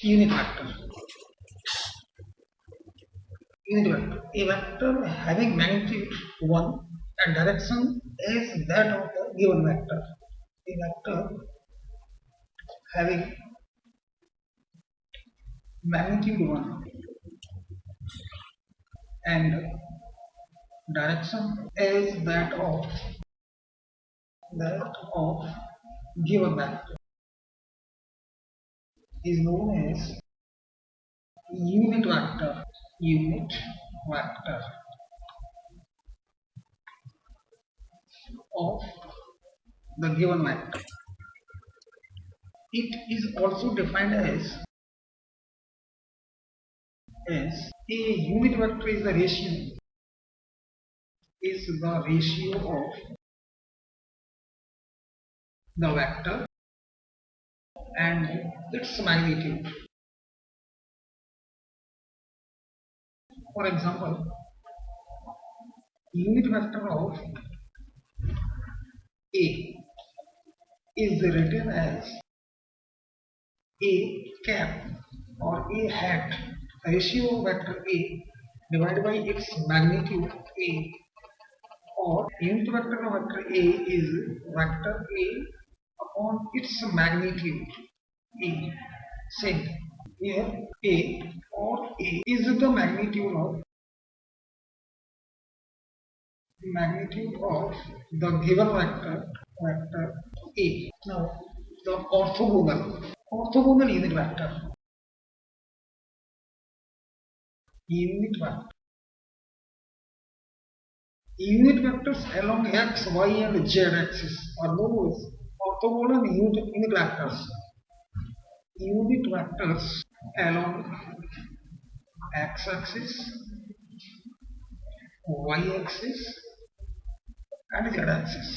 Unit vector. Unit vector. A vector having magnitude 1 and direction is that of the given vector. A vector having magnitude 1 and direction is that of given vector is known as unit vector. Unit vector of the given vector. It is also defined as a unit vector is the ratio of the vector and its magnitude. For example, unit vector of A is written as A cap or A hat, ratio of vector A divided by its magnitude A, or unit vector of vector A is vector A upon its magnitude A. Same here, A or A is the magnitude of the given vector A. Now the orthogonal unit vector. Unit vectors along x, y and z axis are known as orthogonal unit vectors. Unit vectors along x axis, y axis and z axis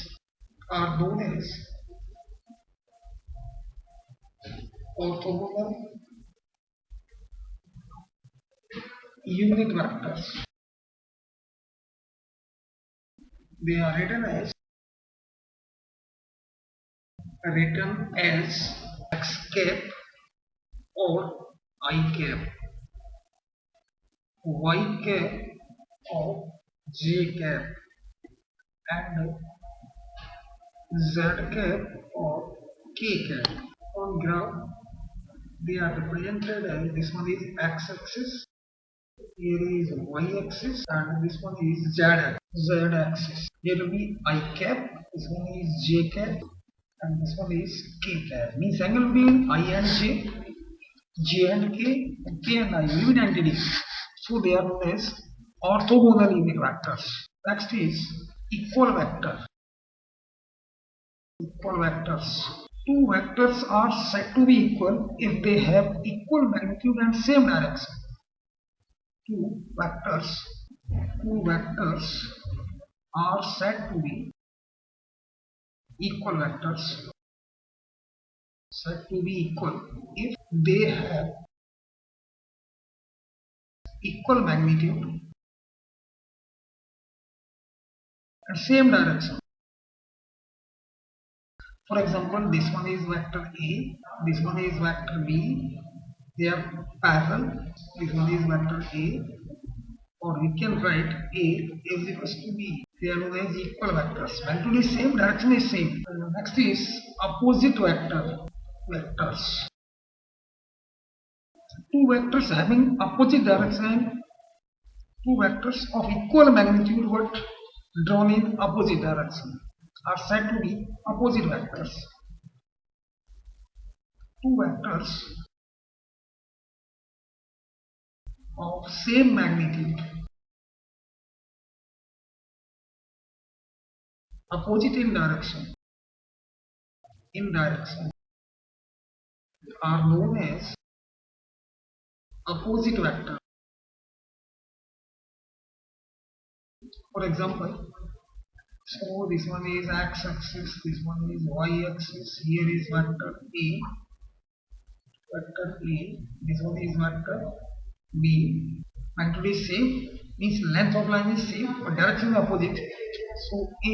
are known as orthogonal unit vectors. They are written as x cap or I cap, y cap or j cap and z cap or k cap. On graph they are represented as this one is x axis, here is y axis and this one is z axis. Here will be I cap, this one is j cap and this one is k cap. Means angle between I and j and k and I will be 90 degrees. So they are known as orthogonal unit vectors. Next is equal vector. Equal vectors. Two vectors are said to be equal if they have equal magnitude and same direction. Two vectors are said to be equal vectors. Said to be equal if they have equal magnitude and same direction. For example, this one is vector A, this one is vector B, they are parallel. This one is vector A, or we can write A is equals to B. They are known as equal vectors. When to the same direction is same. Next is opposite vectors. Two vectors having opposite direction, two vectors of equal magnitude but drawn in opposite direction are said to be opposite vectors. Two vectors of same magnitude, opposite in direction, are known as opposite vector. For example, so this one is x axis, this one is y axis, here is vector A, this one is vector B. Magnitude is same, means length of line is same but direction is opposite. So A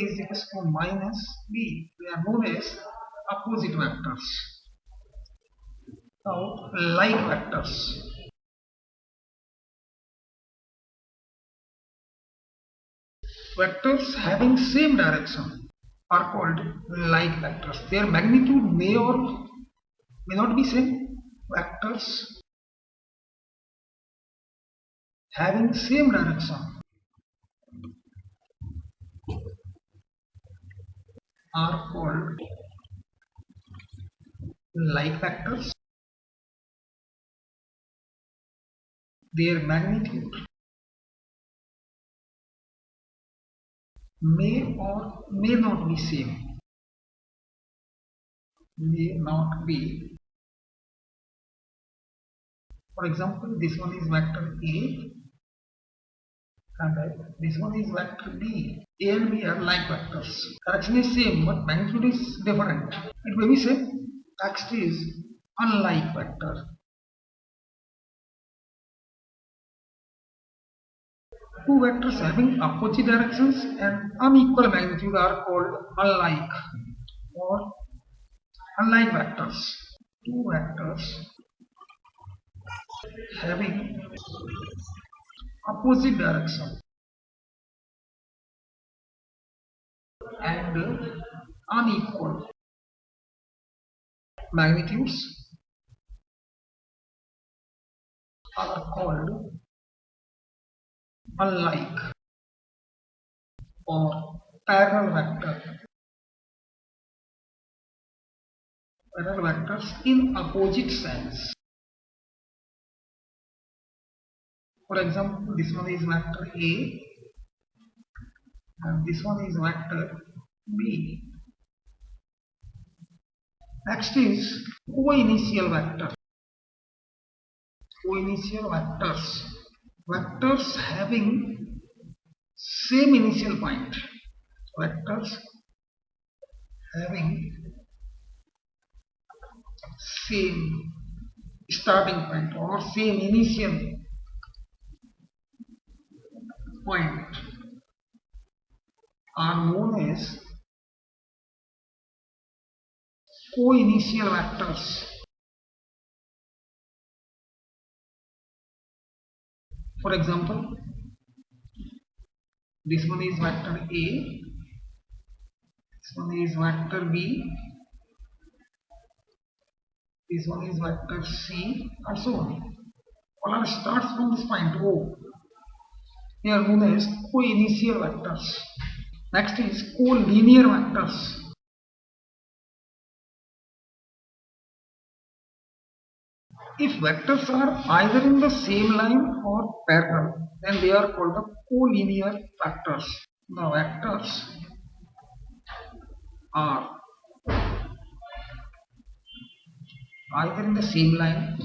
is equals to minus B. They are known as opposite vectors. Now, like vectors. Vectors having same direction are called like vectors. Their magnitude may or may not be same. Vectors having same direction are called like vectors. Their magnitude may or may not be same. May not be. For example, this one is vector A and this one is vector B. A and B are like vectors. Direction is same but magnitude is different. It may be same. Next is unlike vector. Two vectors having opposite directions and unequal magnitude are called unlike or unlike vectors. Two vectors having opposite direction and unequal magnitudes are called unlike or parallel vector. Parallel vectors in opposite sense. For example, this one is vector A and this one is vector B. Next is co-initial vector. Co-initial vectors. Vectors having same initial point. Vectors having same starting point or same initial point are known as co-initial vectors. For example, this one is vector A, this one is vector B, this one is vector C, and so on. All are starts from this point O. They are known as co-initial vectors. Next is co-linear vectors. If vectors are either in the same line or parallel, then they are called the collinear vectors. The vectors are either in the same line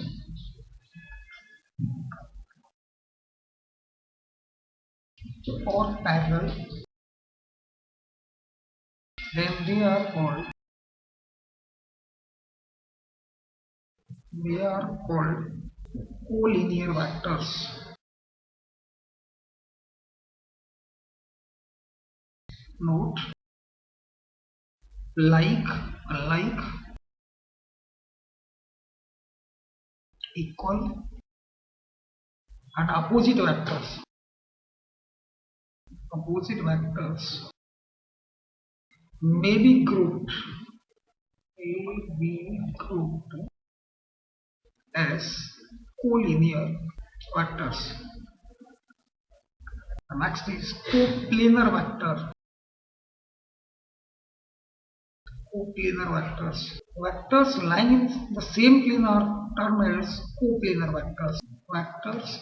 or parallel, then they are called collinear vectors. Note like, unlike, equal, and opposite vectors. Opposite vectors may be grouped, as collinear vectors. The next is coplanar vector. Coplanar vectors. Vectors lying in the same plane are termed as coplanar vectors. Vectors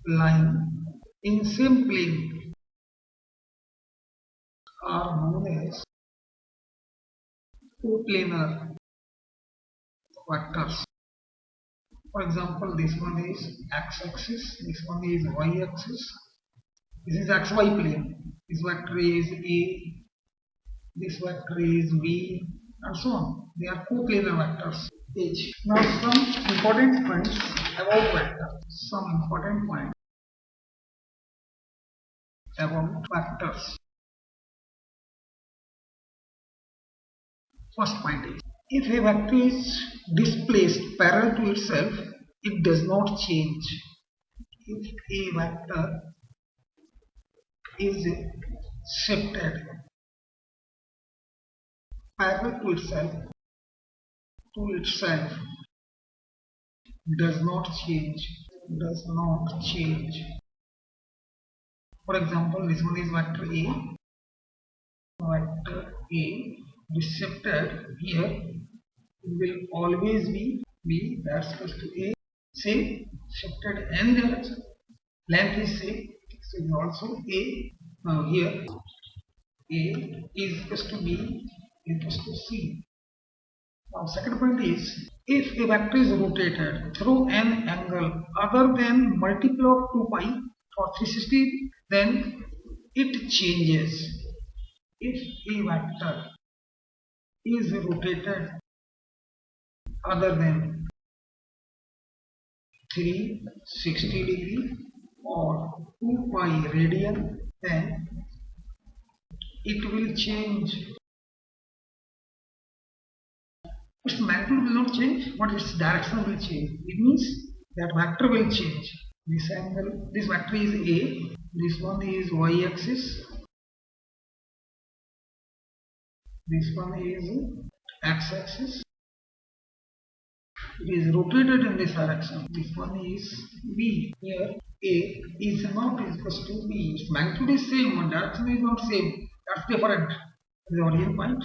lying in same plane are known as coplanar vectors. For example, this one is x-axis, this one is y-axis, this is xy plane. This vector is A, this vector is V, and so on. They are coplanar vectors. H. Now some important points about vectors. Some important points about vectors. First point is If a vector is displaced parallel to itself, it does not change. If a vector is shifted parallel to itself, does not change. Does not change. For example, this one is vector A. Vector A is shifted here. It will always be B. That's equal to A. Same shifted n direction. Length is same. So it is also A. Now here A is equal to B is equal to C. Now second point is, if a vector is rotated through an angle other than multiple of 2 pi or 360, then it changes. If a vector is rotated other than 360 degree or 2 pi radian, then it will change. Its magnitude will not change, but its direction will change. It means that vector will change. This angle, this vector is A, this one is y-axis, this one is x-axis. It is rotated in this direction. This one is B. Here A is not equal to B. Its magnitude is same, but direction is not same. That's different. That is the origin point.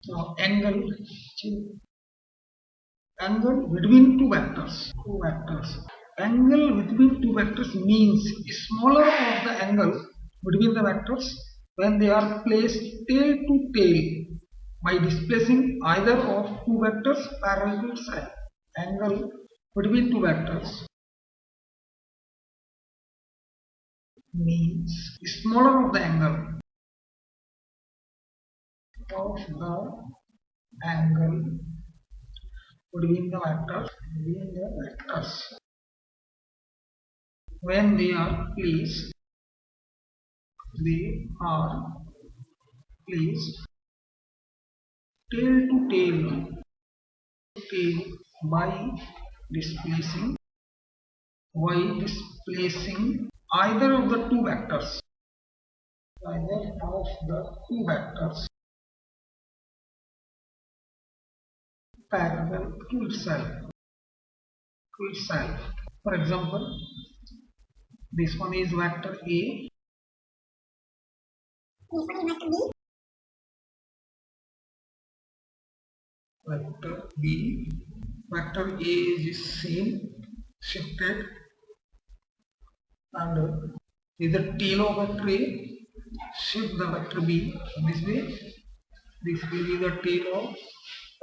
Now angle between two vectors. Angle between two vectors means smaller of the angle between the vectors when they are placed tail to tail by displacing either of two vectors parallel to itself. Angle between two vectors means smaller of the angle between the vectors when they are placed tail to tail by displacing either of the two vectors parallel to itself. For example, this one is vector A, vector B. Vector A is same shifted, and is the tail of vector A. Shift the vector B this way. This will be the tail of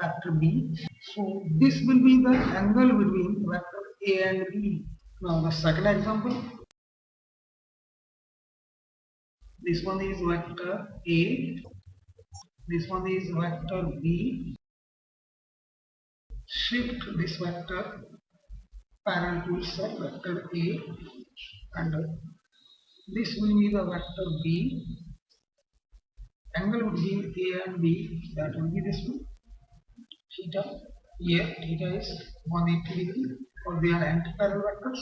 vector B. So this will be the angle between vector A and B. Now the second example. This one is vector A. This one is vector B. Shift this vector parallel to itself, vector A, and this will be the vector B. Angle between A and B, that will be this one, theta. Here theta is 180 degree, or they are anti-parallel vectors.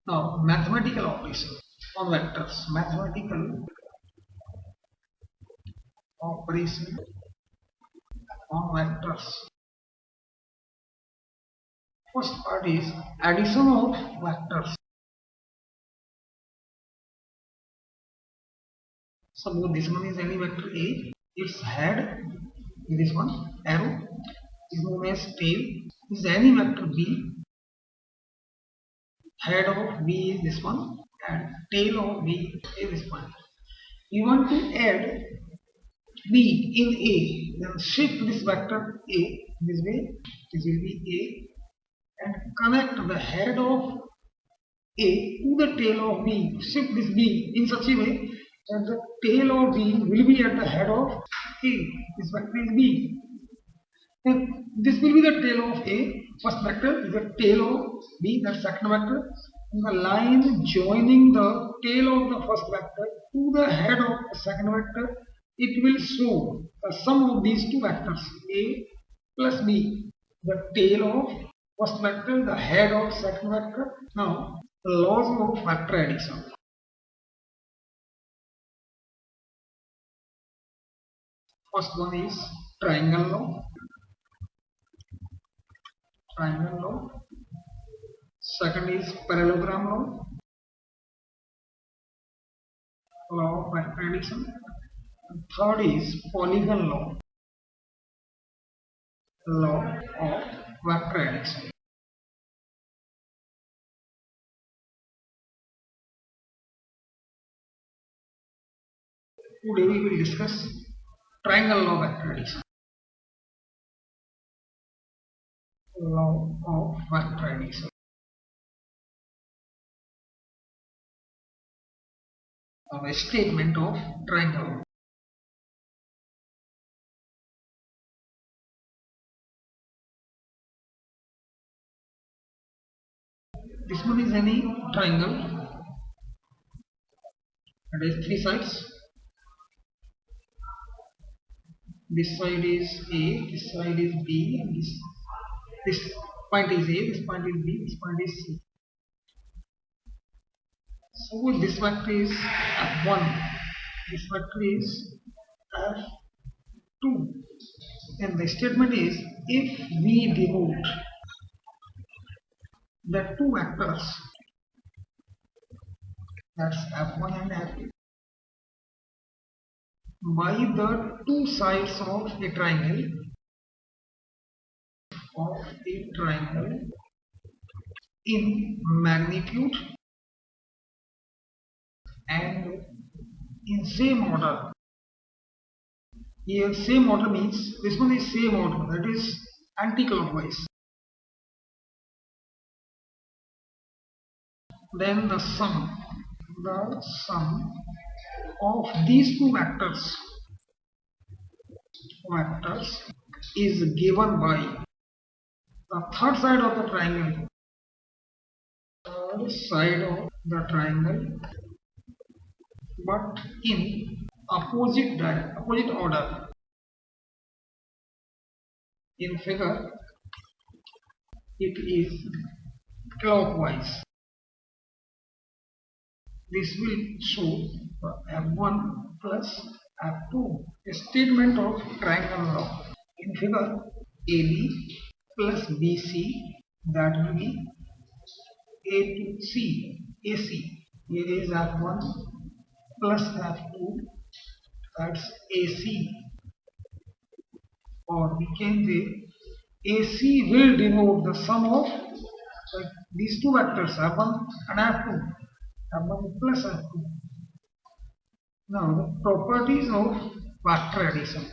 Now mathematical operation on vectors. Mathematical operation on vectors. First part is addition of vectors. Suppose this one is any vector A, its head is this one, arrow is known as tail. Is any vector B, head of B is this one and tail of B is this one. You want to add B in A, then shift this vector A this way, this will be A, and connect the head of A to the tail of B. Shift this B in such a way that the tail of B will be at the head of A. This vector is B. And this will be the tail of A. First vector is the tail of B, that second vector. And the line joining the tail of the first vector to the head of the second vector it will show the sum of these two vectors A plus B, the tail of first vector, the head of second vector. Now laws of vector addition. First one is triangle law. Triangle law. Second is parallelogram law. Law of vector addition. Third is polygon law. Law of vector addition. Today we will discuss triangle law of vector addition. Law of vector addition. A statement of triangle. This one is any triangle. It has three sides. This side is A, this side is B, and this point is A, this point is B, this point is C. So this vector is F1, this vector is F2. And the statement is, if we denote the two vectors, that's F1 and F2, by the two sides of a triangle in magnitude and in same order. Here same order means this one is same order, that is anti-clockwise. Then the sum of these two vectors is given by the third side of the triangle. Third side of the triangle, but in opposite order. In figure, it is clockwise. This will show F1 plus F2, a statement of triangle law. In figure, AB plus BC, that will be A to C, AC. Here is F1 plus F2, that's AC. Or we can say AC will denote the sum of these two vectors, F1 and F2. F1 plus F2. Now the properties of vector addition.